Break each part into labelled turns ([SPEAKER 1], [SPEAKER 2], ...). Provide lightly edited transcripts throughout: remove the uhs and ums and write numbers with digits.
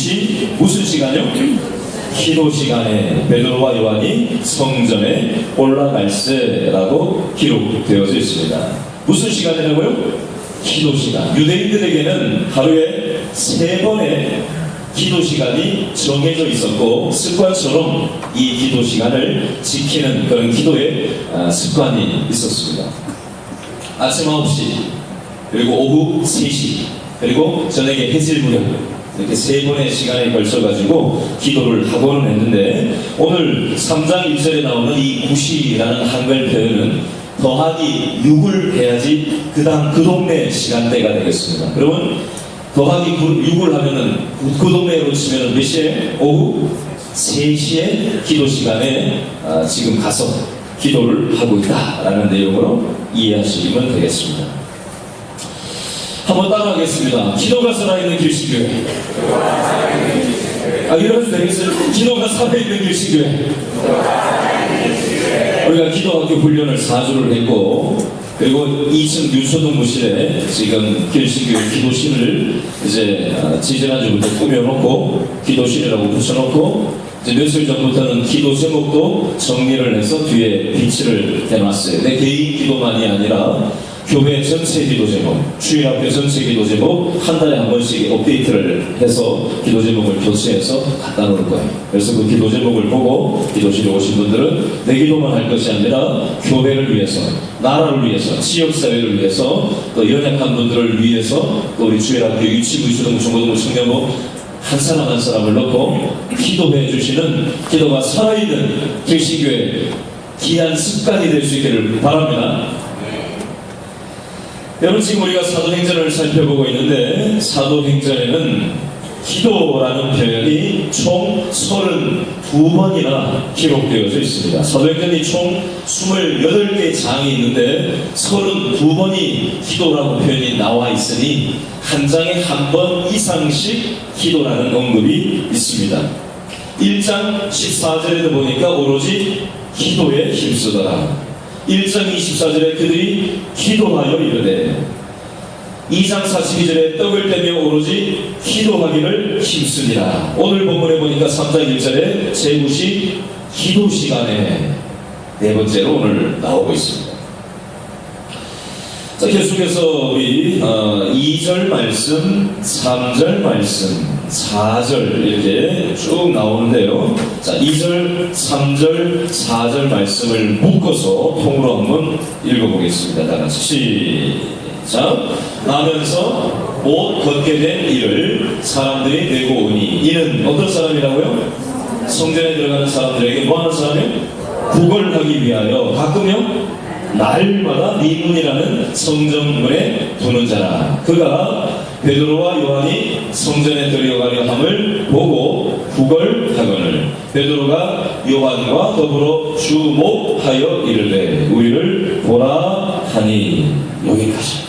[SPEAKER 1] 이것이 무슨 시간이요? 기도 시간에 베드로와 요한이 성전에 올라갈세라고 기록되어져 있습니다. 무슨 시간이라고요? 기도 시간. 유대인들에게는 하루에 3번의 기도 시간이 정해져 있었고 습관처럼 이 기도 시간을 지키는 그런 기도의 습관이 있었습니다. 아침 9시, 그리고 오후 3시, 그리고 저녁에 해질 무렵, 이렇게 3번의 시간에 걸쳐가지고 기도를 하고는 했는데, 오늘 3장 1절에 나오는 이 구시라는 한글 표현은 더하기 6을 해야지 그 동네 시간대가 되겠습니다. 그러면 더하기 6을 하면은 그 동네로 치면은 몇 시에? 오후 3시에 기도 시간에 지금 가서 기도를 하고 있다라는 내용으로 이해하시면 되겠습니다. 한번 따라하겠습니다. 기도가 살아있는 길신교회. 이러셔도 되겠어요? 기도가 살아있는 길신교회. 우리가 기도학교 훈련을 4주를 했고, 그리고 2층 뉴초등부실에 지금 길신교회 기도실을 이제 지지난주부터 꾸며놓고 기도실이라고 붙여놓고, 이제 며칠 전부터는 기도 제목도 정리를 해서 뒤에 비치를 해놨어요. 내 개인 기도만이 아니라 교회 전체 기도 제목, 주일학교 전체 기도 제목 한 달에 한 번씩 업데이트를 해서 기도 제목을 교체해서 갖다 놓을 거예요. 그래서 그 기도 제목을 보고 기도실에 오신 분들은 내 기도만 할 것이 아니라 교회를 위해서, 나라를 위해서, 지역사회를 위해서, 또 연약한 분들을 위해서, 또 우리 주일학교 유치부, 유초등, 중고등부, 청년부 한 사람 한 사람을 넣고 기도해 주시는 기도가 살아있는 길신교회 귀한 습관이 될 수 있기를 바랍니다. 여러분, 지금 우리가 사도행전을 살펴보고 있는데, 사도행전에는 기도라는 표현이 총 32번이나 기록되어져 있습니다. 사도행전이 총 28개의 장이 있는데 32번이 기도라는 표현이 나와 있으니 한 장에 한 번 이상씩 기도라는 언급이 있습니다. 1장 14절에도 보니까 오로지 기도에 힘쓰더라. 1장 24절에 그들이 기도하여 이르되, 2장 42절에 떡을 떼며 오로지 기도하기를 힘쓰니라. 오늘 본문에 보니까 3장 1절에 제구시 기도 시간에 네 번째로 오늘 나오고 있습니다. 자, 계속해서 우리 2절 말씀, 3절 말씀, 4절 이렇게 쭉 나오는데요. 자, 2절, 3절, 4절 말씀을 묶어서 통으로 한번 읽어보겠습니다. 다 같이 시작. 나면서 못 걷게 된 이를 사람들이 내고 오니, 이는 어떤 사람이라고요? 성전에 들어가는 사람들에게 뭐하는 사람이요? 구걸하기 위하여 가끔요 날마다 미문이라는 성전문에 두는 자라. 그가 베드로와 요한이 성전에 들어가려 함을 보고 구걸하거늘 베드로가 요한과 더불어 주목하여 이르되 우리를 보라 하니. 여기까지.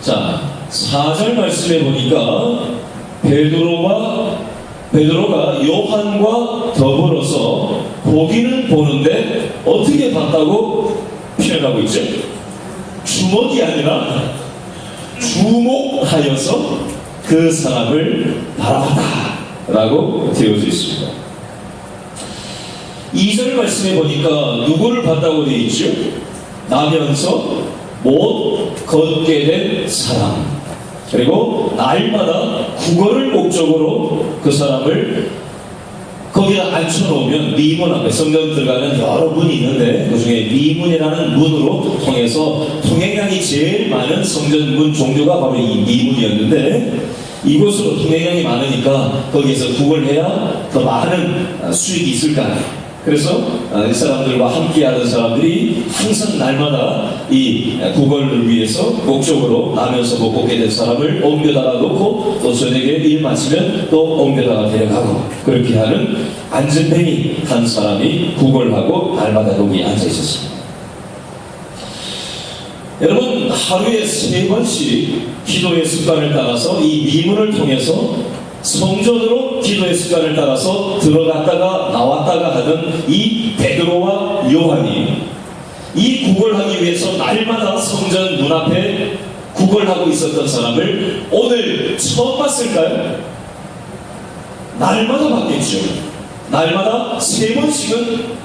[SPEAKER 1] 자, 4절 말씀에 보니까 베드로가 요한과 더불어서 보기는 보는데 어떻게 봤다고 표현하고 있죠? 주목이 아니라 주목하여서 그 사람을 바라봤다 라고 되어져 있습니다. 2절 말씀에 보니까 누구를 봤다고 되어 있죠? 나면서 못 걷게 된 사람, 그리고 날마다 구걸을 목적으로 그 사람을 거기다 앉혀놓으면 미문 앞에, 성전 들어가는 여러 문이 있는데 그 중에 미문이라는 문으로 통해서 통행량이 제일 많은 성전 문 종류가 바로 이 미문이었는데, 이곳으로 통행량이 많으니까 거기에서 구걸해야 더 많은 수익이 있을 거 아니에요. 그래서 이 사람들과 함께하는 사람들이 항상 날마다 이 구걸을 위해서 목적으로 나면서 못 걷게 된 사람을 옮겨다가 놓고 또 저녁에 일 마치면 또 옮겨다가 데려가고, 그렇게 하는 안전뱅이 한 사람이 구걸하고 날마다 여기 앉아 있었습니다. 여러분, 하루에 3번씩 기도의 습관을 따라서 이 미문을 통해서 성전으로 기도의 습관을 따라서 들어갔다가 나왔다가 하던 이 베드로와 요한이 이 구걸하기 위해서 날마다 성전 문 앞에 구걸하고 있었던 사람을 오늘 처음 봤을까요? 날마다 봤겠죠. 날마다 3번씩은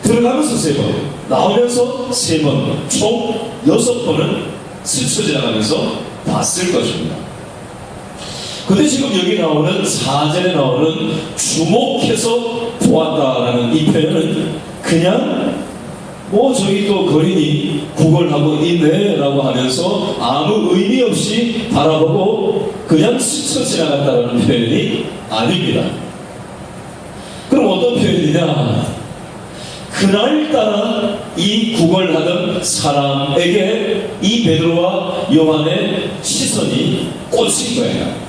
[SPEAKER 1] 들어가면서 3번, 나오면서 3번, 총 6번은 스쳐 지나가면서 봤을 것입니다. 근데 지금 여기 나오는 4절에 나오는 주목해서 보았다라는 이 표현은 그냥 저기 또 거린이 구걸하고 있네 라고 하면서 아무 의미 없이 바라보고 그냥 스쳐 지나갔다는 표현이 아닙니다. 그럼 어떤 표현이냐? 그날따라 이 구걸하던 사람에게 이 베드로와 요한의 시선이 꽂힌 거예요.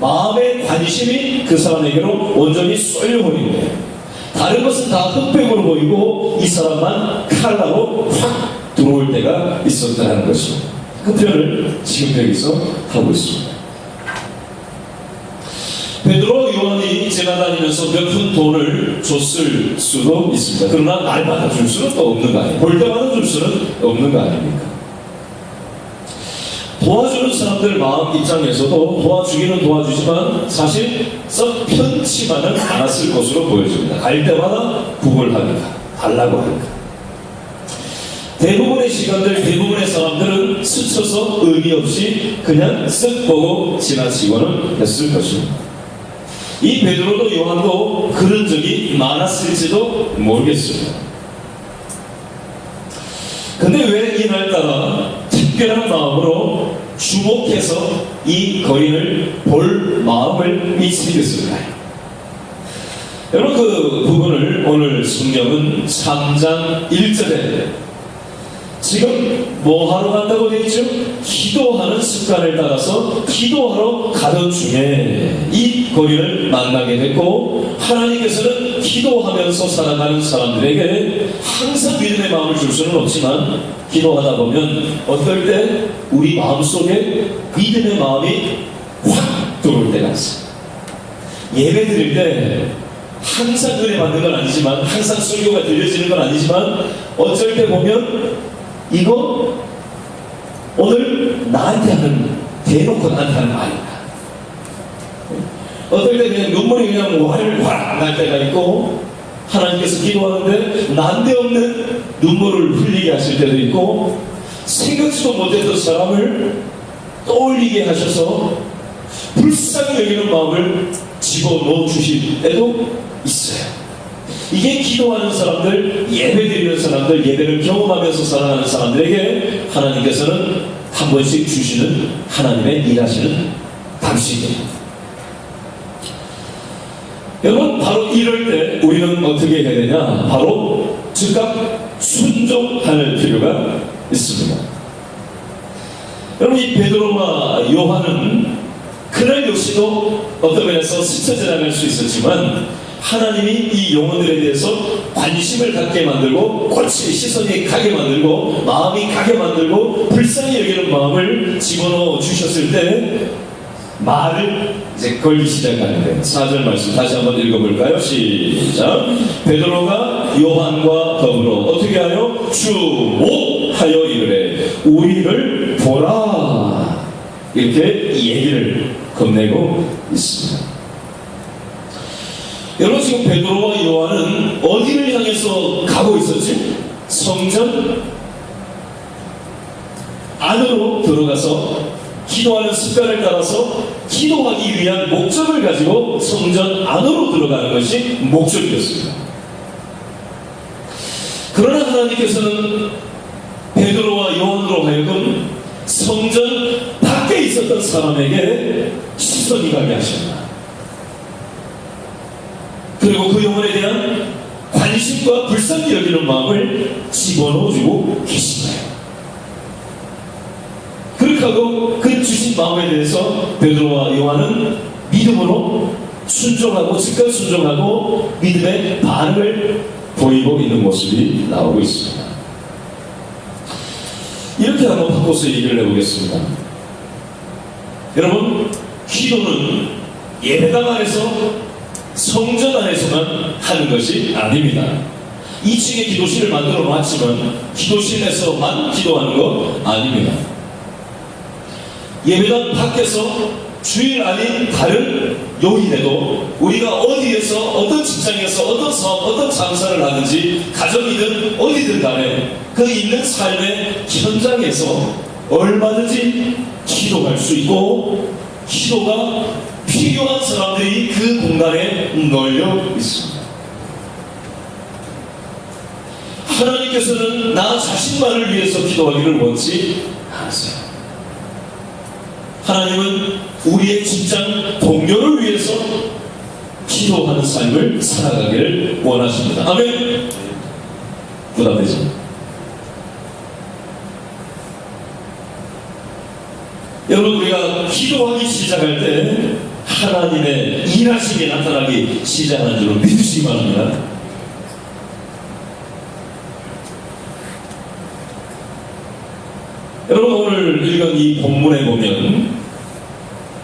[SPEAKER 1] 마음의 관심이 그 사람에게로 온전히 쏠려버린 거예요. 다른 것은 다 흑백으로 보이고 이 사람만 칼라로 확 들어올 때가 있었다는 것입니다. 그 표현을 지금 여기서 하고 있습니다. 베드로 요한이 지나다니면서 몇 푼 돈을 줬을 수도 있습니다. 그러나 날마다 줄 수는 또 없는 거 아니에요. 볼 때마다 줄 수는 없는 거 아닙니까? 도와주는 사람들 마음 입장에서도 도와주기는 도와주지만 사실 썩 편치만은 않았을 것으로 보여집니다. 갈 때마다 구걸하니까, 달라고 하니까. 대부분의 시간들, 대부분의 사람들은 스쳐서 의미 없이 그냥 쓱 보고 지나치고는 했을 것입니다. 이 베드로도 요한도 그런 적이 많았을지도 모르겠습니다. 근데 왜 이날따라 특별한 마음으로 주목해서 이 거인을 볼 마음을 생겼을까요? 여러분 그 부분을 오늘 성경은 3장 1절에 지금 뭐 하러 간다고 되어 있죠? 기도하는 습관을 따라서 기도하러 가던 중에 이 거인을 만나게 됐고 하나님께서는 기도하면서 살아가는 사람들에게 항상 믿음의 마음을 줄 수는 없지만 기도하다 보면 어떨 때 우리 마음속에 믿음의 마음이 확 들어올 때가 있어요. 예배 드릴 때 항상 은혜 받는 건 아니지만 항상 설교가 들려지는 건 아니지만 어쩔 때 보면 이거 오늘 나한테 하는 대놓고 나한테 하는 말이다. 어떨 때 그냥 눈물이 그냥 활활 날 때가 있고 하나님께서 기도하는데 난데없는 눈물을 흘리게 하실 때도 있고 생각지도 못했던 사람을 떠올리게 하셔서 불쌍히 여기는 마음을 집어넣어 주실 때도 있어요. 이게 기도하는 사람들, 예배드리는 사람들, 예배를 경험하면서 살아가는 사람들에게 하나님께서는 한 번씩 주시는 하나님의 일하시는 방식입니다. 여러분 바로 이럴 때 우리는 어떻게 해야 되냐? 바로 즉각 순종할 필요가 있습니다. 여러분 이 베드로와 요한은 그날 역시도 어떤 면에서 스쳐 지나갈 수 있었지만 하나님이 이 영혼들에 대해서 관심을 갖게 만들고 꽃이 시선이 가게 만들고 마음이 가게 만들고 불쌍히 여기는 마음을 집어넣어 주셨을 때 말을 이제 걸기 시작하는데 4절 말씀 다시 한번 읽어볼까요? 시작. 베드로가 요한과 더불어 어떻게 하여 주목하여 이르되 우리를 보라 이렇게 얘기를 건네고 있습니다. 여러분 지금 베드로와 요한은 어디를 향해서 가고 있었지? 성전 안으로 들어가서 기도하는 습관을 따라서 기도하기 위한 목적을 가지고 성전 안으로 들어가는 것이 목적이었습니다. 그러나 하나님께서는 베드로와 요한으로 하여금 성전 밖에 있었던 사람에게 시선이 가게 하십니다. 그리고 그 영혼에 대한 관심과 불쌍히 여기는 마음을 집어넣어주고 계신 거예요. 그렇게 하고 그 주신 마음에 대해서 베드로와 요한은 믿음으로 순종하고 즉각 순종하고 믿음의 반응을 보이고 있는 모습이 나오고 있습니다. 이렇게 한번 바꿔서 얘기를 해보겠습니다. 여러분 기도는 예배당 안에서 성전 안에서만 하는 것이 아닙니다. 2층에 기도실을 만들어 놨지만 기도실에서만 기도하는 것 아닙니다. 예배당 밖에서 주일 아닌 다른 요일에도 우리가 어디에서 어떤 직장에서 어떤 사업 어떤 장사를 하든지 가정이든 어디든 간에 그 있는 삶의 현장에서 얼마든지 기도할 수 있고 기도가 필요한 사람들이 그 공간에 널려 있습니다. 하나님께서는 나 자신만을 위해서 기도하기를 원치 않으세요. 하나님은 우리의 직장 동료를 위해서 기도하는 삶을 살아가기를 원하십니다. 아멘. 부담되죠? 여러분, 우리가 기도하기 시작할 때 하나님의 일하심이 나타나기 시작하는 줄로 믿으시기 바랍니다. 여러분, 오늘 읽은 이 본문에 보면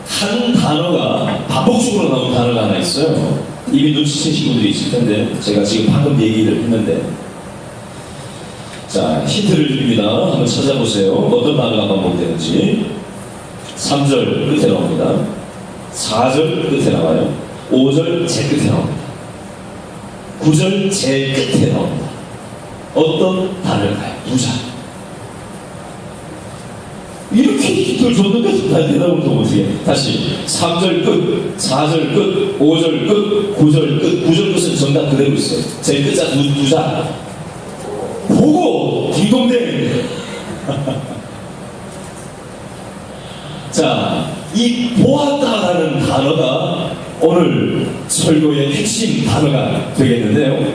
[SPEAKER 1] 한 단어가 반복적으로 나온 단어가 하나 있어요. 이미 눈치채신 분들이 있을 텐데 제가 지금 방금 얘기를 했는데, 자, 힌트를 드립니다. 한번 찾아보세요. 어떤 단어가 반복되는지. 3절 끝에 나옵니다. 4절 끝에 나와요. 5절 제 끝에 나옵니다. 9절 제 끝에 나옵니다. 어떤 단어일까요? 부자. 이렇게 힌트를 줬는데 다 대답을 또 못해. 다시 3절 끝, 4절 끝, 5절 끝, 9절 끝. 9절 끝은 정답 그대로 있어요. 제 끝자 부자. 보고 딩동댕. 자, 이 보았다라는 단어가 오늘 설교의 핵심 단어가 되겠는데요.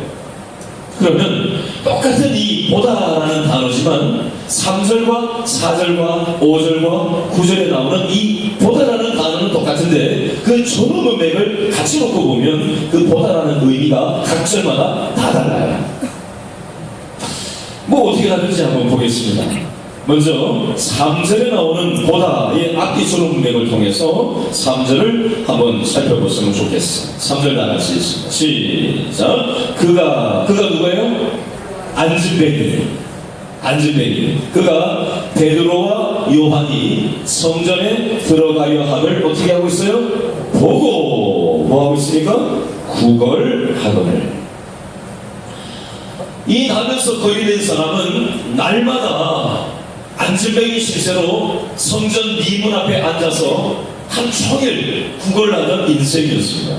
[SPEAKER 1] 그러면 똑같은 이 보다라는 단어지만 3절과 4절과 5절과 9절에 나오는 이 보다라는 단어는 똑같은데 그 전후 문맥을 같이 놓고 보면 그 보다라는 의미가 각 절마다 다 달라요. 뭐 어떻게 다른지 한번 보겠습니다. 먼저 3절에 나오는 보다의 앞뒤 전후 문맥을 통해서 3절을 한번 살펴봤으면 좋겠어요. 3절 다 같이 있습니다. 시작. 그가 누구예요? 안진뱅이. 그가 베드로와 요한이 성전에 들어가려 함을 어떻게 하고 있어요? 보고 뭐 하고 있습니까? 구걸하거늘. 이 나면서 거리된 사람은 날마다 안진뱅이 시세로 성전 미문 앞에 앉아서 하루 종일 구걸하던 인생이었습니다.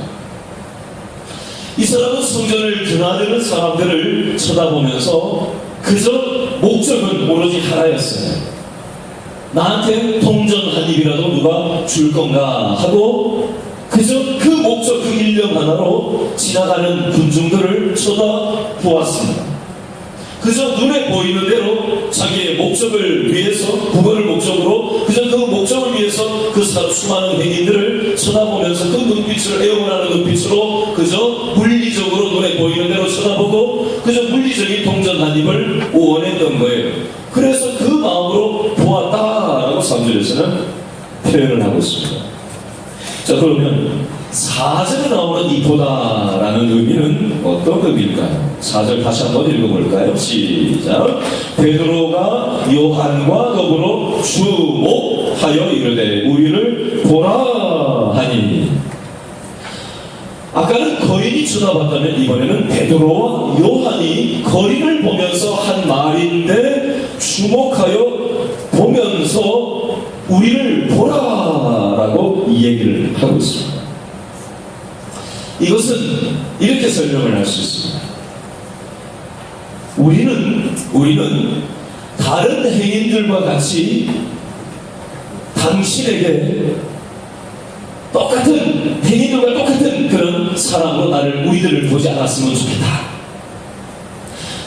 [SPEAKER 1] 이 사람은 성전을 드나드는 사람들을 쳐다보면서 그저 목적은 오로지 하나였어요. 나한테 동전 한 입이라도 누가 줄 건가 하고 그저 그 목적 그 일념 하나로 지나가는 군중들을 쳐다보았습니다. 그저 눈에 보이는 대로 자기의 목적을 위해서 구걸을 목적으로 그저 그 목적을 위해서 그 수많은 행인들을 쳐다보면서 그 눈빛을 애원하는 눈빛으로 그저 물리적으로 눈에 보이는 대로 쳐다보고 그저 물리적인 동전 한 입을 원했던 거예요. 그래서 그 마음으로 보았다라고 3절에서는 표현을 하고 있습니다. 자, 그러면 4절에 나오는 이 보다라는 의미는 어떤 의미일까요? 4절 다시 한번 읽어볼까요? 시작. 베드로가 요한과 더불어 주목하여 이르되 우리를 보라 하니. 아까는 거인이 쳐다봤다면 이번에는 베드로와 요한이 거인을 보면서 한 말인데 주목하여 보면서 우리를 보라라고 이 얘기를 하고 있습니다. 이것은 이렇게 설명을 할 수 있습니다. 우리는 다른 행인들과 같이 당신에게 똑같은 행인들과 똑같은 그런 사람으로 우리들을 보지 않았으면 좋겠다.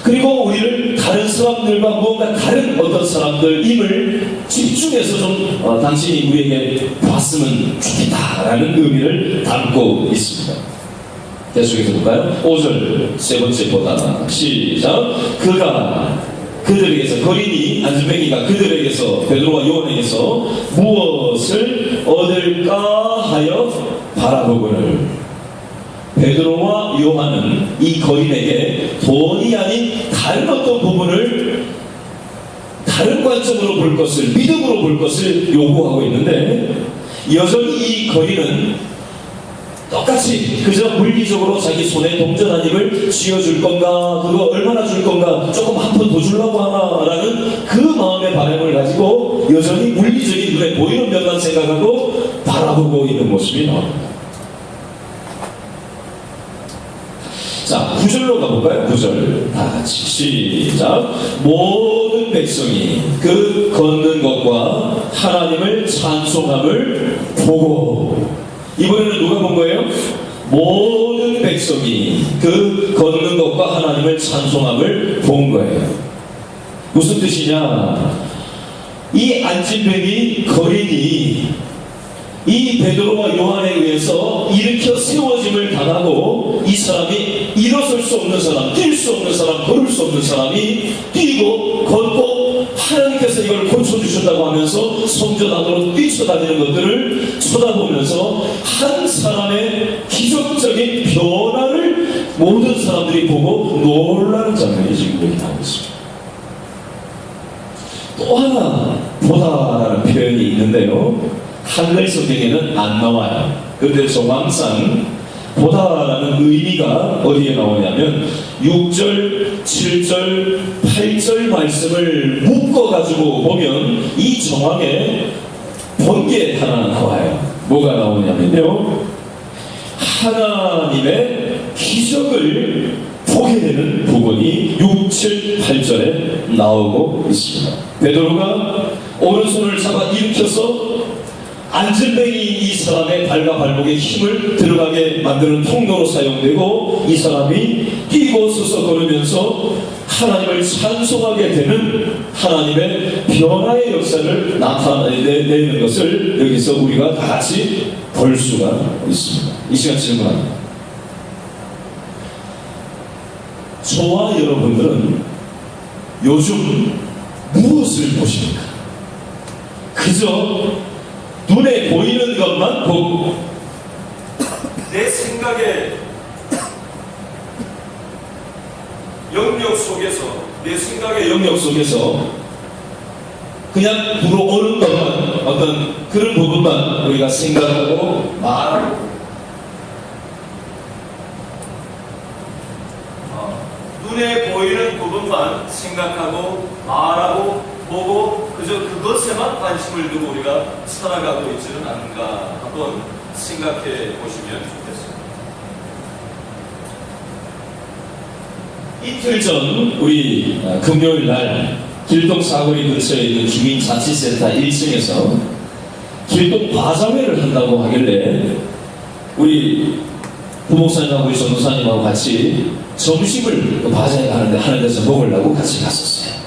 [SPEAKER 1] 그리고 우리를 다른 사람들과 무언가 다른 어떤 사람들임을 집중해서 좀 당신이 우리에게 봤으면 좋겠다라는 의미를 담고 있습니다. 계속해서 볼까요? 5절 세 번째 보다 시작. 그가 그들에게서 거린이 안진뱅이가 그들에게서 베드로와 요한에게서 무엇을 얻을까 하여 바라보거늘. 베드로와 요한은 이 거인에게 돈이 아닌 다른 어떤 다른 관점으로 볼 것을, 믿음으로 볼 것을 요구하고 있는데, 여전히 이 거리는 똑같이 그저 물리적으로 자기 손에 동전 한 입을 쥐어줄 건가, 그거 얼마나 줄 건가, 조금 한 푼 더 주려고 하나라는 그 마음의 바람을 가지고 여전히 물리적인 눈에 보이는 면만 생각하고 바라보고 있는 모습이 나옵니다. 자, 9절로 가볼까요? 9절 다 같이 시작. 모든 백성이 그 걷는 것과 하나님을 찬송함을 보고, 이번에는 누가 본 거예요? 모든 백성이 그 걷는 것과 하나님을 찬송함을 본 거예요. 무슨 뜻이냐? 이 안진뱅이 거린이 이 베드로와 요한에 의해서 일으켜 세워짐을 당하고, 이 사람이 일어설 수 없는 사람, 뛸 수 없는 사람, 걸을 수 없는 사람이 뛰고 걷고 하나님께서 이걸 고쳐주셨다고 하면서 성전 안으로 뛰쳐다니는 것들을 쳐다보면서 한 사람의 기적적인 변화를 모든 사람들이 보고 놀라는 장면이 지금 여기 나오고 있습니다. 또 하나 보다라는 표현이 있는데요, 한글 성경에는 안 나와요. 그런데 정황상 보다라는 의미가 어디에 나오냐면 6절, 7절, 8절 말씀을 묶어가지고 보면 이 정황에 번개 하나 나와요. 뭐가 나오냐면요, 하나님의 기적을 보게 되는 부분이 6, 7, 8절에 나오고 있습니다. 베드로가 오른손을 잡아 일으켜서 안진뱅이 이 사람의 발과 발목에 힘을 들어가게 만드는 통로로 사용되고, 이 사람이 뛰고 서서 걸으면서 하나님을 찬송하게 되는 하나님의 변화의 역사를 나타내는 것을 여기서 우리가 다 같이 볼 수가 있습니다. 이 시간 질문합니다. 저와 여러분들은 요즘 무엇을 보십니까? 그저 눈에 보이는 것만 보고 내 생각의 영역 속에서, 내 생각의 영역 속에서 그냥 불어오는 것만, 어떤 그런 부분만 우리가 생각하고 말하고, 눈에 보이는 부분만 생각하고 말하고 보고 그저 그것에만 관심을 두고 우리가 살아가고 있지는 않은가 한번 생각해 보시면 좋겠습니다. 이틀 전 우리 금요일 날 길동 사거리 근처에 있는 주민자치센터 1층에서 길동 바자회를 한다고 하길래 우리 부목사님하고 우리 전도사님하고 같이 점심을 바자회 하는 데서 먹으려고 같이 갔었어요.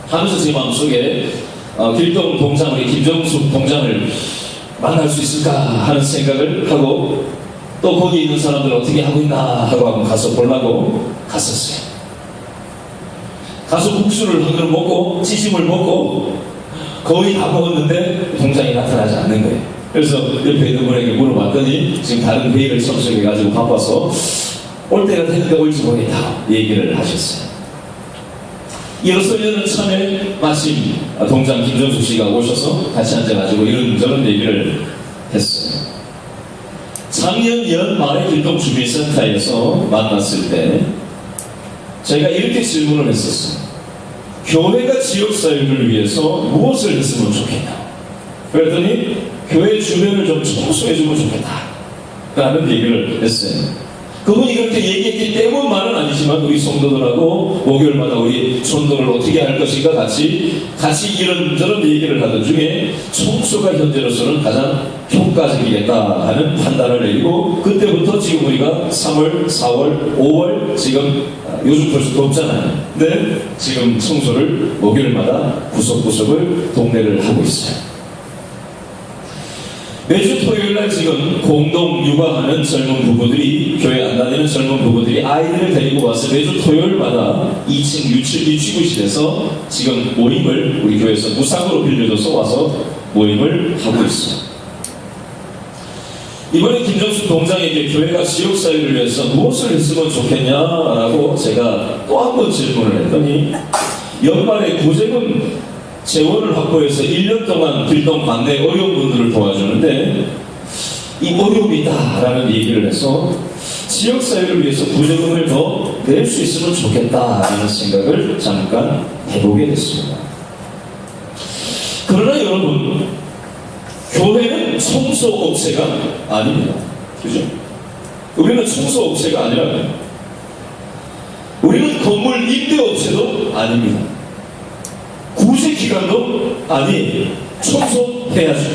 [SPEAKER 1] 하면서 제 마음속에 길동 동장, 우리 김정숙 동장을 만날 수 있을까 하는 생각을 하고, 또 거기 있는 사람들 어떻게 하고 있나 하고 한번 가서 보려고 갔었어요. 가서 국수를 한 그릇 먹고 찌짐을 먹고 거의 다 먹었는데 동장이 나타나지 않는 거예요. 그래서 옆에 있는 분에게 물어봤더니 지금 다른 회의를 참석해가지고 바빠서 올 때가 됐는데 올지 모르겠다 얘기를 하셨어요. 이로써 참에 마침 동장 김정숙 씨가 오셔서 같이 앉아가지고 이런저런 얘기를 했어요. 작년 연말에 길동 주민센터에서 만났을 때 저희가 이렇게 질문을 했었어요. 교회가 지역사회를 위해서 무엇을 했으면 좋겠냐? 그랬더니 교회 주변을 좀 청소해주면 좋겠다 라는 얘기를 했어요. 그분이 그렇게 얘기했기 때문만은 아니지만 우리 성도들하고 목요일마다 우리 전도를 어떻게 할 것인가 같이 이런저런 얘기를 하던 중에 청소가 현재로서는 가장 효과적이겠다 하는 판단을 내리고, 그때부터 지금 우리가 3월, 4월, 5월 지금 요즘 벌써 덥잖아요. 근데 지금 청소를 목요일마다 구석구석을 동네를 하고 있어요. 매주 토요일날 지금 공동 육아하는 젊은 부부들이, 교회 안 다니는 젊은 부부들이 아이들을 데리고 와서 매주 토요일마다 2층 유치부실에서 지금 모임을 우리 교회에서 무상으로 빌려줘서 와서 모임을 하고 있어요. 이번에 김정숙 동장에게 교회가 지역사회를 위해서 무엇을 했으면 좋겠냐라고 제가 또 한 번 질문을 했더니 연말에 구제금 재원을 확보해서 1년 동안 길동 관내 어려운 분들을 도와주는데 이 어려움이 있다라는 얘기를 해서 지역사회를 위해서 구제금을 더 낼 수 있으면 좋겠다라는 생각을 잠깐 해보게 됐습니다. 그러나 여러분, 교회는 청소업체가 아닙니다. 그죠? 우리는 청소업체가 아니라요. 우리는 건물 임대업체도 아닙니다. 구제기관도 아니에요. 청소해야죠.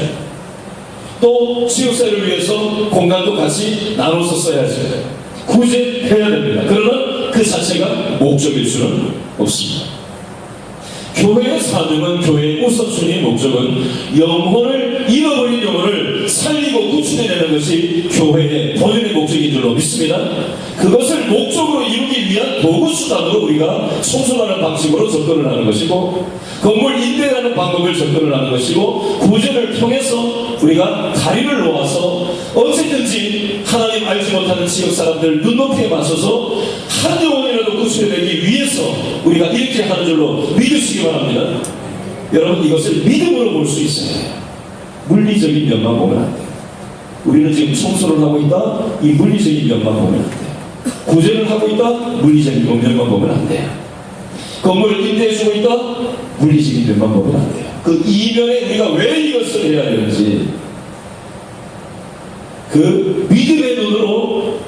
[SPEAKER 1] 또 지역사회를 위해서 공간도 같이 나눠서 써야죠. 구제해야 됩니다. 그러나 그 자체가 목적일 수는 없습니다. 교회의 사명은, 교회의 우선순위의 목적은 영혼을, 잃어버린 영혼을 살리고 구출해내는 것이 교회의 본연의 목적인 줄로 믿습니다. 그것을 목적으로 이루기 위한 도구수단으로 우리가 청소하는 방식으로 접근을 하는 것이고, 건물 임대하는 방법을 접근을 하는 것이고, 구제를 통해서 우리가 다리를 놓아서 언제든지 하나님 알지 못하는 지역 사람들 눈높이에 맞서서 한 영혼이라도 구출해내기 위해서 우리가 이렇게 하는 줄로 믿으시기 바랍니다. 여러분, 이것을 믿음으로 볼 수 있어야 돼요. 물리적인 면만 보면 안 돼요. 우리는 지금 청소를 하고 있다, 이 물리적인 면만 보면 안 돼요. 구제를 하고 있다, 물리적인 면만 보면 안 돼요. 건물을 임대해주고 있다, 물리적인 면만 보면 안 돼요. 그 이면에 우리가 왜 이것을 해야 되는지, 그 믿음의 눈으로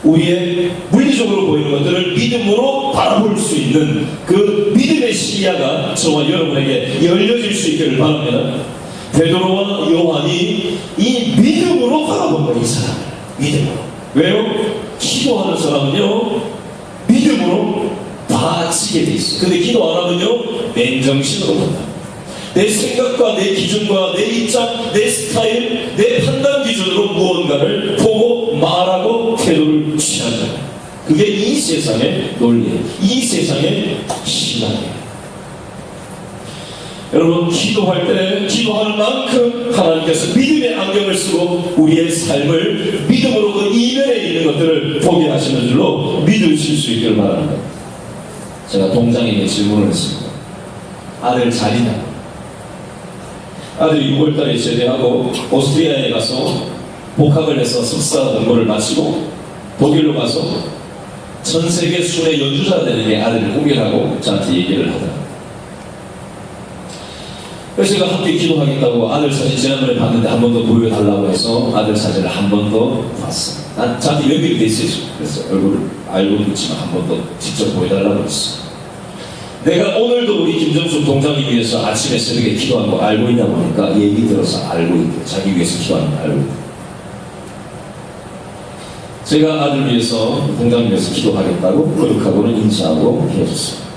[SPEAKER 1] 우리의 물리적으로 보이는 것들을 믿음으로 바라볼 수 있는 그 믿음의 시야가 저와 여러분에게 열려질 수 있기를 바랍니다. 베드로와 요한이 이 믿음으로 바라본 거예요. 이 사람을 믿음으로. 왜요? 기도하는 사람은요 믿음으로 바치게 돼 있어요. 근데 기도 안 하면요 맨정신으로 본다. 내 생각과 내 기준과 내 입장, 내 스타일, 내 판단 기준으로 무언가를 보고 말하고 태도를 취한다. 그게 이 세상의 논리예요. 이 세상의 신앙이에요. 여러분, 기도할 때 기도하는 만큼 하나님께서 믿음의 안경을 쓰고 우리의 삶을 믿음으로 그 이면에 있는 것들을 보게 하시는 줄로 믿으실 수 있기를 바랍니다. 제가 동장에게 질문을 했습니다. 아들 잘 있냐? 아들이 6월달에 제대하고 오스트리아에 가서 복학을 해서 석사 공부를 마치고 독일로 가서 전 세계 순회 연주자가 되는 게 아들의 꿈이라고 저한테 얘기를 하더라고요. 그래서 제가 함께 기도하겠다고 아들 사진 지난번에 봤는데 한 번 더 보여달라고 해서 아들 사진을 한 번 더 봤어요. 난 저한테 연결이 돼 있어요. 그래서 얼굴을 알고는 있지만 한 번 더 직접 보여달라고 했어요. 내가 오늘도 우리 김정숙 동장님 위해서 아침에 새벽에 기도한 거 알고 있냐 보니까 얘기 들어서 알고 있고 자기 위해서 기도하는 거 알고 있고, 제가 아들 위해서 동장님 위해서 기도하겠다고 거룩하고는 인사하고 헤어졌어요.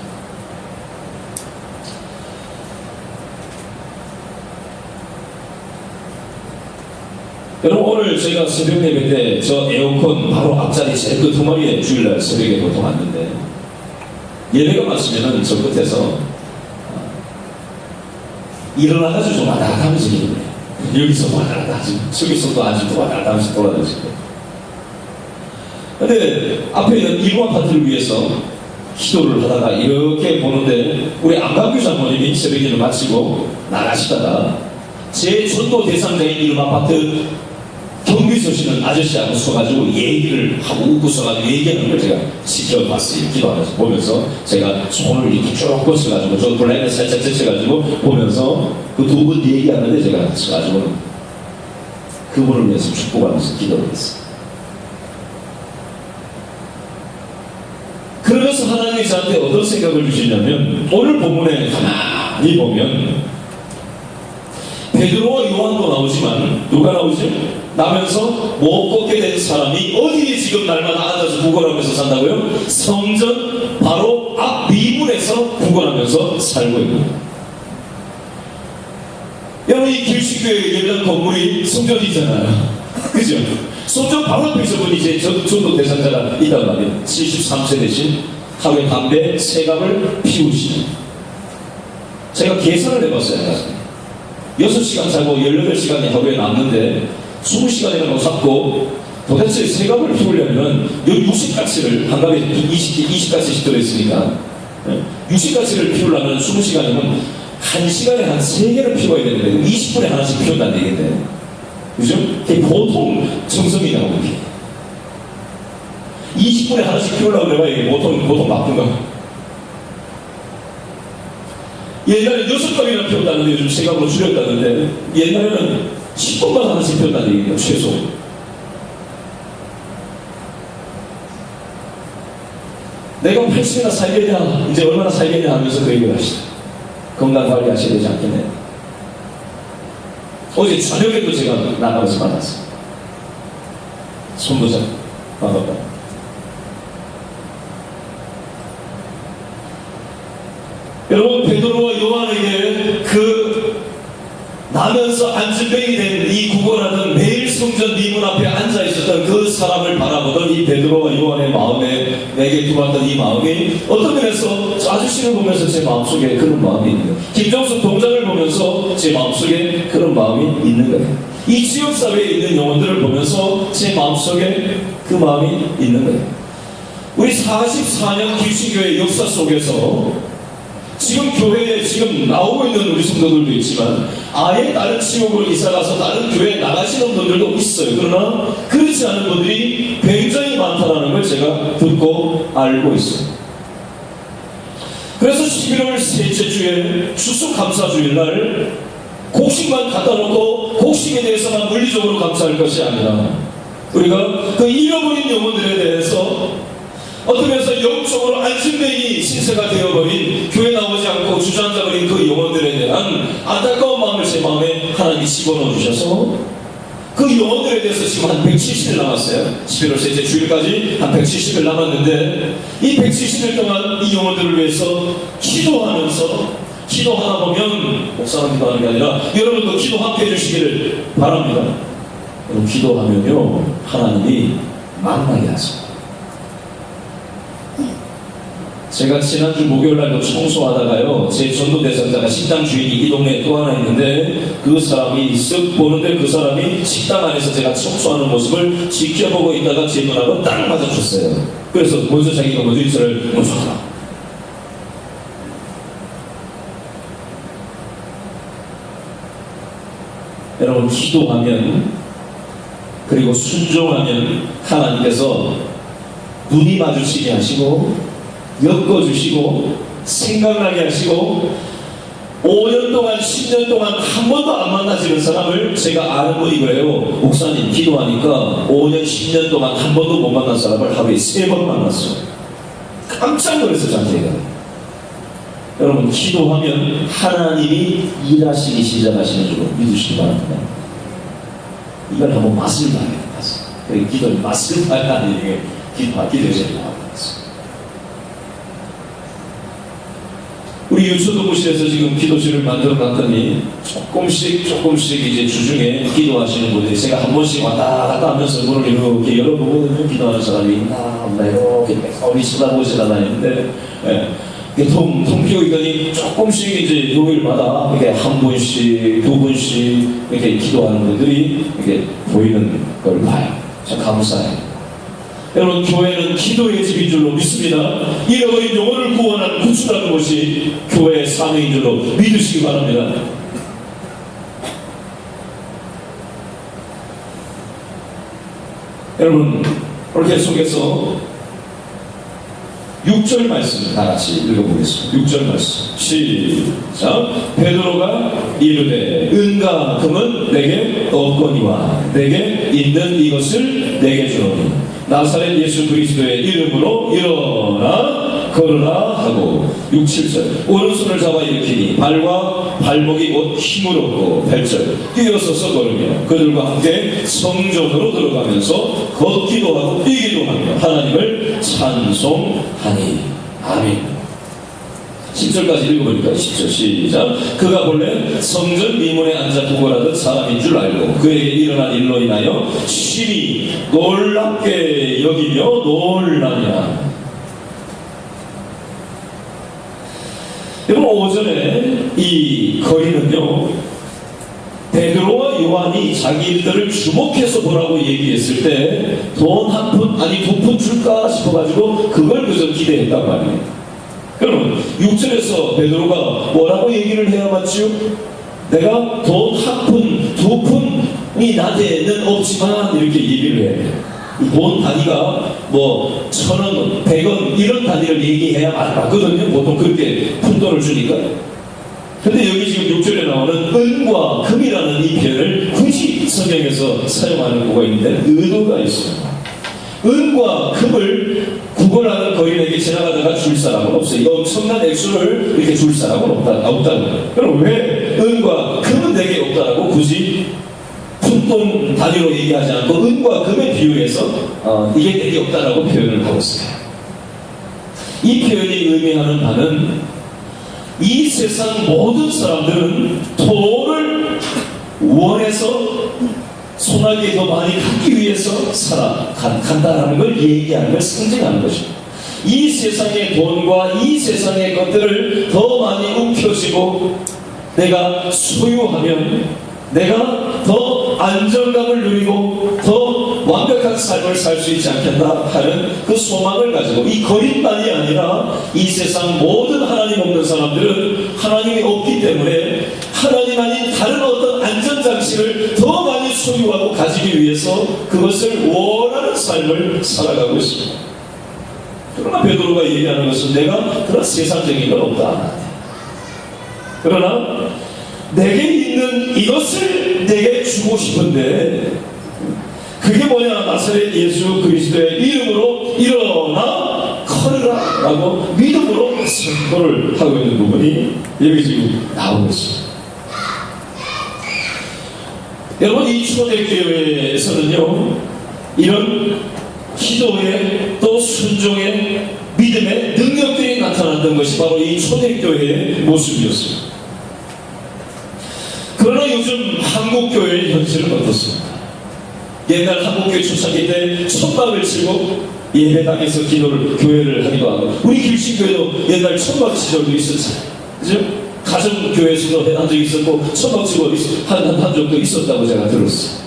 [SPEAKER 1] 여러분, 오늘 저희가 새벽 예배 때 저 에어컨 바로 앞자리 제일 끝 두마리에 주일날 새벽에 보통 왔는데 예배가 마치면은 저 끝에서 일어나가지고 좀 왔다 갔다 하면서 기도해요. 여기서 왔다 갔다 하지, 저기서 또 아직도 왔다 갔다 하면서 돌아다니시고. 근데 앞에 있는 일부 아파트를 위해서 기도를 하다가 이렇게 보는데 우리 안강규 장모님이 새벽기를 마치고 나가시다가 제 전도 대상자인 이름 아파트 경비 서시는 아저씨하고 서가지고 얘기를 하고 웃고 서가지고 얘기하는 걸 제가 지켜봤어요. 기도하면서 보면서 제가 손을 이렇게 쭉 뻗어가지고 저 블라인드 살짝 젖혀가지고 보면서 그 두 분 얘기하는데 제가 서가지고 그분을 위해서 축복하면서 기도를 했어요. 그러면서 하나님이 저한테 어떤 생각을 주시냐면, 오늘 본문에 가만히 보면 베드로와 요한도 나오지만 누가 나오죠? 나면서 못 걷게 된 사람이 어디에 지금 날마다 앉아서 구걸하면서 산다고요? 성전 바로 앞 미문에서 구걸하면서 살고 있는. 여러분, 이 길식교회 예배당 건물이 성전이잖아요. 그죠? 성전 바로 앞에 있어보니 이제 전도 대상자가 있단 말이에요. 73세 되신 하루에 담배 3갑을 피우시는. 제가 계산을 해봤어요. 6시간 자고 18시간이 하루에 남는데 20시간이라고 잡고 도대체 3갑을 피우려면 60가스를 한 갑에 20가스씩 들어있으니까 유식가시를 피우려면 20시간이면 1시간에 한 3개를 피워야 되는데 20분에 하나씩 피운다는 얘기인데, 그죠? 그게 보통 정성이냐고. 20분에 하나씩 피우려고 그래봐. 이게 보통 바쁜가? 옛날에 6갑이나 피웠다는데 요즘 3갑으로 줄였다는데, 옛날에는 10분만 하나씩 피웠다는 얘기예요, 최소. 내가 80이나 살겠냐, 이제 얼마나 살겠냐 하면서 그 얘기를 하시죠. 건강 관리하셔야 되지 않겠네. 어제 저녁에도 제가 나가면서 만났어요. 손부장 반갑다. 여러분, 베드로와 요한에게 그 나면서 안진뱅이 된 이 구걸하던 매일 성전 미문 앞에 앉아 있었던 그 사람을 바라보던 이 베드로와 요한의 마음에 내게 들어왔던 이 마음이 어떤 면에서 아저씨를 보면서 제 마음속에 그런 마음이 있는 거예요. 김정숙 동장을 보면서 제 마음속에 그런 마음이 있는 거예요. 이 지역사회에 있는 영혼들을 보면서 제 마음속에 그 마음이 있는 거예요. 우리 44년 귀신교회 역사 속에서 지금 교회에 지금 나오고 있는 우리 성도들도 있지만 아예 다른 지역으로 이사가서 다른 교회에 나가시는 분들도 있어요. 그러나 그렇지 않은 분들이 굉장히 많다는 걸 제가 듣고 알고 있어요. 그래서 11월 셋째 주에 추수감사주일날 곡식만 갖다 놓고 곡식에 대해서만 물리적으로 감사할 것이 아니라 우리가 그 잃어버린 영혼들에 대해서 어떤 면에서 영적으로 안심뱅이 신세가 되어버린, 교회 나오지 않고 주저앉아버린 그 영혼들에 대한 안타까운 마음을 제 마음에 하나님이 집어넣어 주셔서 그 영혼들에 대해서 지금 한 170일 남았어요. 11월 셋째 주일까지 한 170일 남았는데 이 170일 동안 이 영혼들을 위해서 기도하다 보면 목사님 기도하는 게 아니라 여러분도 기도 함께 해주시기를 바랍니다. 여러분, 기도하면요 하나님이 만나게 하십니다. 제가 지난주 목요일날도 청소하다가요, 제 전도 대상자가 식당 주인이 이 동네에 또 하나 있는데 그 사람이 쓱 보는데 그 사람이 식당 안에서 제가 청소하는 모습을 지켜보고 있다가 제 눈하고 딱 맞아줬어요. 그래서 먼저 자기가 먼저 인사를 먼저 하라. 여러분, 기도하면 그리고 순종하면 하나님께서 눈이 마주치게 하시고 엮어주시고 생각나게 하시고 5년 동안 10년 동안 한 번도 안 만나지는 사람을 제가 아는 분이 그래요. 목사님 기도하니까 5년 10년 동안 한 번도 못 만난 사람을 하루에 3번 만났어요. 깜짝 놀랐어요. 자기가. 여러분, 기도하면 하나님이 일하시기 시작하시는 줄 믿으시기 바랍니다. 이걸 한번 맛을 봐야 돼요. 맛을. 기도의 맛을 봐야 하는 게 기도의 제일 우리 유초도구실에서 지금 기도실을 만들어 놨더니 조금씩 이제 주중에 기도하시는 분들이 제가 한 번씩 왔다 갔다 하면서 문을 이렇게 열어보거든요. 기도하는 사람이 있나 없나 이렇게 우리 쳐다보시다 다니는데 통 비어있더니 조금씩 이제 요일마다 이렇게 한 분씩 두 분씩 이렇게 기도하는 분들이 이렇게 보이는 걸 봐요. 참 감사해요. 여러분, 교회는 기도의 집인 줄로 믿습니다. 잃어버린 영혼을 구원하는 구출하는 것이 교회의 사명인 줄로 믿으시기 바랍니다. 여러분, 오늘 계속해서 6절 말씀 다 같이 읽어보겠습니다. 6절 말씀 시작. 베드로가 이르되 은과 금은 내게 없거니와 내게 있는 이것을 내게 주노니 나사렛 예수 그리스도의 이름으로 일어나 걸으라 하고 6, 7절 오른손을 잡아 일으키니 발과 발목이 곧 힘을 얻고 8절 뛰어서서 걸으며 그들과 함께 성전으로 들어가면서 걷기도 하고 뛰기도 하며 하나님을 찬송하니 아멘. 10절까지 읽어보니까 10절 시작. 그가 본래 성전 미문에 앉아 구걸하던 사람인 줄 알고 그에게 일어난 일로 인하여 심히 놀랍게 여기며 놀라냐. 여러분, 오전에 이 거리는요 베드로와 요한이 자기들을 주목해서 보라고 얘기했을 때 돈 한 푼 아니 2푼 줄까 싶어가지고 그걸 그저 기대했단 말이에요. 그러면 6절에서 베드로가 뭐라고 얘기를 해야 맞죠? 내가 돈 한 푼, 두 푼이 나한테는 없지만 이렇게 얘기를 해요. 돈 단위가 뭐 1,000원, 100원 이런 단위를 얘기해야 맞거든요. 보통 그렇게 푼돈을 주니까. 근데 여기 지금 6절에 나오는 은과 금이라는 이 표현을 굳이 성경에서 사용하는 거가 있는데 의도가 있습니다. 은과 금을 구걸하는 거인에게 지나가다가 줄 사람은 없어요. 이 엄청난 액수를 이렇게 줄 사람은 없다는 거예요. 그럼 왜 은과 금은 내게 없다라고 굳이 푼돈 단위로 얘기하지 않고 은과 금에 비유해서 이게 내게 없다라고 표현을 하고 있어요. 이 표현이 의미하는 바는 이 세상 모든 사람들은 돈을 원해서 소나기에 더 많이 갖기 위해서 간다라는 걸 얘기하는 걸 상징하는 것입니다. 이 세상의 돈과 이 세상의 것들을 더 많이 움켜쥐고 내가 소유하면 내가 더 안정감을 누리고 더 완벽한 삶을 살 수 있지 않겠나 하는 그 소망을 가지고 이 거인만이 아니라 이 세상 모든 하나님 없는 사람들은 하나님이 없기 때문에 하나님 아닌 다른 어떤 안전장치를 더 많이 소유하고 가지기 위해서 그것을 원하는 삶을 살아가고 있습니다. 그러나 베드로가 얘기하는 것은 내가 그런 세상적인 건 없다. 그러나 내게 있는 이것을 내게 주고 싶은데 그게 뭐냐? 나사렛 예수 그리스도의 이름으로 일어나 걸으라 라고 믿음으로 선포를 하고 있는 부분이 여기 지금 나오고 있습니다. 여러분, 이 초대교회에서는요 이런 기도의 또 순종의 믿음의 능력들이 나타났던 것이 바로 이 초대교회의 모습이었습니다. 그러나 요즘 한국교회의 현실은 어떻습니까? 옛날 한국교회 초창기 때 천막을 치고 예배당에서 교회를 하기도 하고, 우리 길신교회도 옛날 천막 시절도 있었잖아요. 그죠? 가정교회에서도 한 적이 있었고 천막 치고 한 적도 있었다고 제가 들었어요.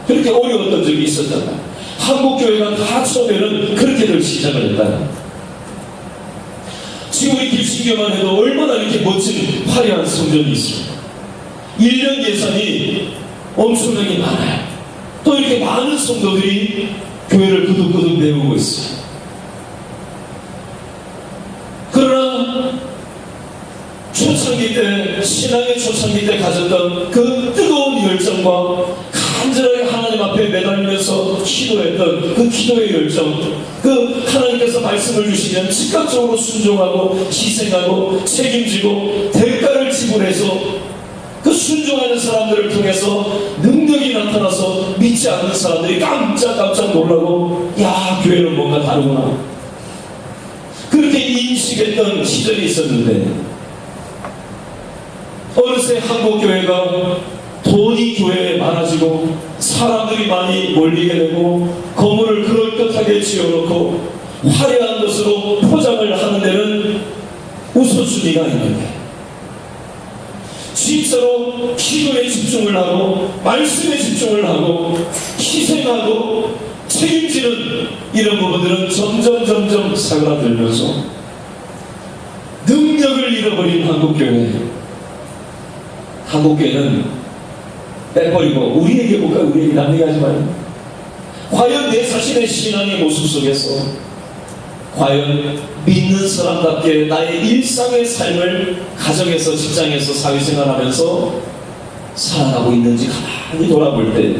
[SPEAKER 1] 그렇게 어려웠던 적이 있었잖아요. 한국교회가 다 처음에는 그렇게들 시작을 했다. 지금 우리 길신교만 해도 얼마나 이렇게 멋진 화려한 성전이 있습니다. 1년 예산이 엄청나게 많아요. 또 이렇게 많은 성도들이 교회를 그득그득 메우고 있어요. 그러나 초창기 때, 신앙의 초창기 때 가졌던 그 뜨거운 열정과 간절하게 하나님 앞에 매달리면서 기도했던 그 기도의 열정, 그 하나님께서 말씀을 주시면 즉각적으로 순종하고 희생하고 책임지고 대가를 지불해서 그 순종하는 사람들을 통해서 능력이 나타나서 믿지 않는 사람들이 깜짝깜짝 놀라고, 야, 교회는 뭔가 다르구나, 그렇게 인식했던 시절이 있었는데, 어느새 한국교회가 돈이 교회에 많아지고 사람들이 많이 몰리게 되고 건물을 그럴듯하게 지어놓고 화려한 것으로 포장을 하는 데는 우선순위가 있는데, 진짜로 기도에 집중을 하고 말씀에 집중을 하고 희생하고 책임지는 이런 부분들은 점점 사그라들면서 능력을 잃어버린 한국교회는 빼버리고, 우리에게 볼까? 우리에게 남에게 하지 마요. 과연 내 자신의 신앙의 모습 속에서 과연 믿는 사람답게 나의 일상의 삶을 가정에서, 직장에서, 사회생활하면서 살아가고 있는지 가만히 돌아볼 때,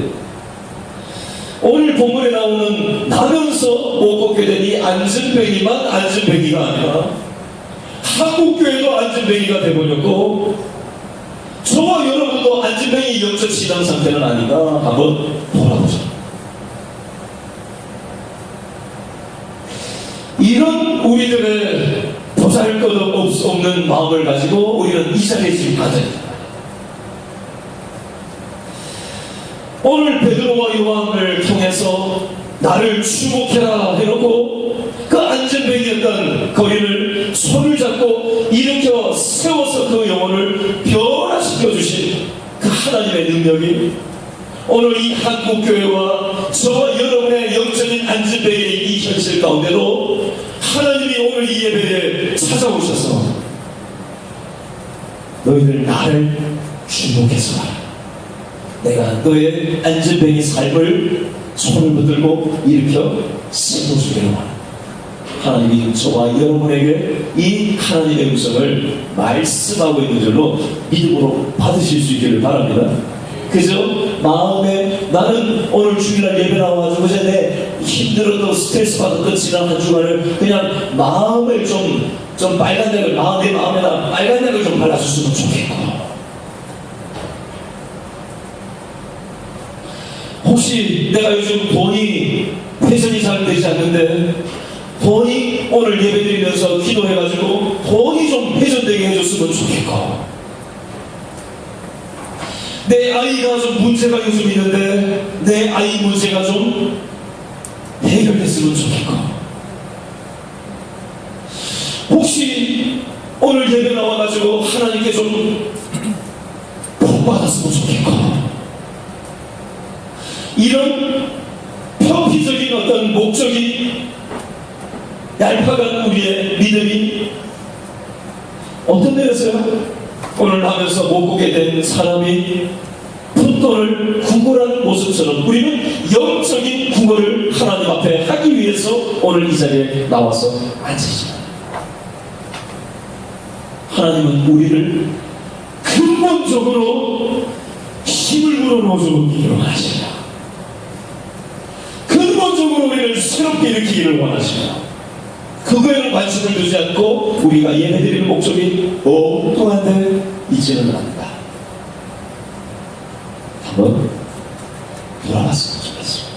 [SPEAKER 1] 오늘 본문에 나오는 나면서 못 걷게 된 이 안전뱅이만 안전뱅이가 아니라 한국교회도 안전뱅이가 되버렸고, 저와 여러분도 안전뱅이 영적 신앙 상태는 아닌가 한번 돌아보자. 이런 우리들의 보잘것없는 마음을 가지고 우리는 이 자리에 지금 앉아있다. 오늘 베드로와 요한을 통해서 나를 주목해라 해놓고 그 안전뱅이였던 거인을 손을 잡고 일으켜 세워서 그 영혼을 변화시켜 주신 그 하나님의 능력이 오늘 이 한국교회와 저와 여러분의 영적인 안전뱅이의 이 현실 가운데도 하나님이 오늘 오늘 이 예배에 찾아오셔서 너희들 나를 주목해서 봐라. 내가 너의 안전뱅이 삶을 손을 붙들고 일으켜 세워주기를 원한다. 하나님이 저와 여러분에게 이 하나님의 음성을 말씀하고 있는 줄로 믿음으로 받으실 수 있기를 바랍니다. 그저 마음에 나는 오늘 주일날 예배 나와가지고 내 힘들어도 스트레스 받았던 지난 한 주간을 그냥 마음을 좀 빨간 약을 내 마음에다 빨간 약을 좀 발라줬으면 좋겠고, 혹시 내가 요즘 돈이 회전이 잘 되지 않는데 돈이 오늘 예배드리면서 기도해가지고 돈이 좀 회전되게 해줬으면 좋겠고, 내 아이가 좀 문제가 요즘 있는데 내 아이 문제가 좀 해결됐으면 좋겠고, 혹시 오늘 예배 나와가지고 하나님께 좀 복받았으면 좋겠고, 이런 표피적인 어떤 목적이 얄팍한 우리의 믿음이 어떤 데였어요? 오늘 하면서 못 보게 된 사람이 풋돌을 구걸하는 모습처럼 우리는 영적인 구걸을 하나님 앞에 하기 위해서 오늘 이 자리에 나와서 앉으십니다. 하나님은 우리를 근본적으로 힘을 불어넣어주기를 원하십니다. 근본적으로 우리를 새롭게 일으키기를 원하십니다. 그거에는 관심을 두지 않고 우리가 예배드리는 목적이 엉뚱한데 있지는 않는다. 한번 돌아봤으면 좋겠습니다.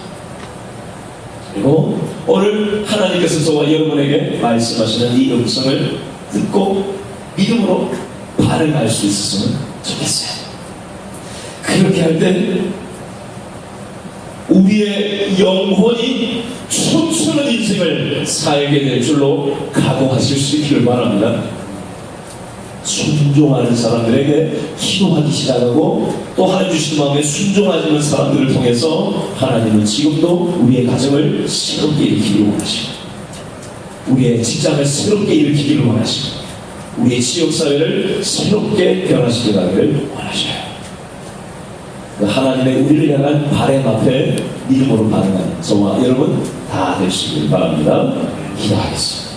[SPEAKER 1] 그리고 오늘 하나님께서 저와 여러분에게 말씀하시는 이 음성을 듣고 믿음으로 반응할 수 있었으면 좋겠어요. 그렇게 할 때 우리의 영혼이 춤추는 인생을 살게 될 줄로 각오하실 수 있기를 바랍니다. 순종하는 사람들에게 기도하기 시작하고 또 하나님 주신 마음에 순종하는 사람들을 통해서 하나님은 지금도 우리의 가정을 새롭게 일으키기를 원하십니다. 우리의 직장을 새롭게 일으키기를 원하십니다. 우리의 지역사회를 새롭게 변화시키기를 원하셔요. 하나님의 우리를 향한 바램 앞에 믿음으로 반응하는 저와 여러분 다 되시길 바랍니다. 기도하겠습니다.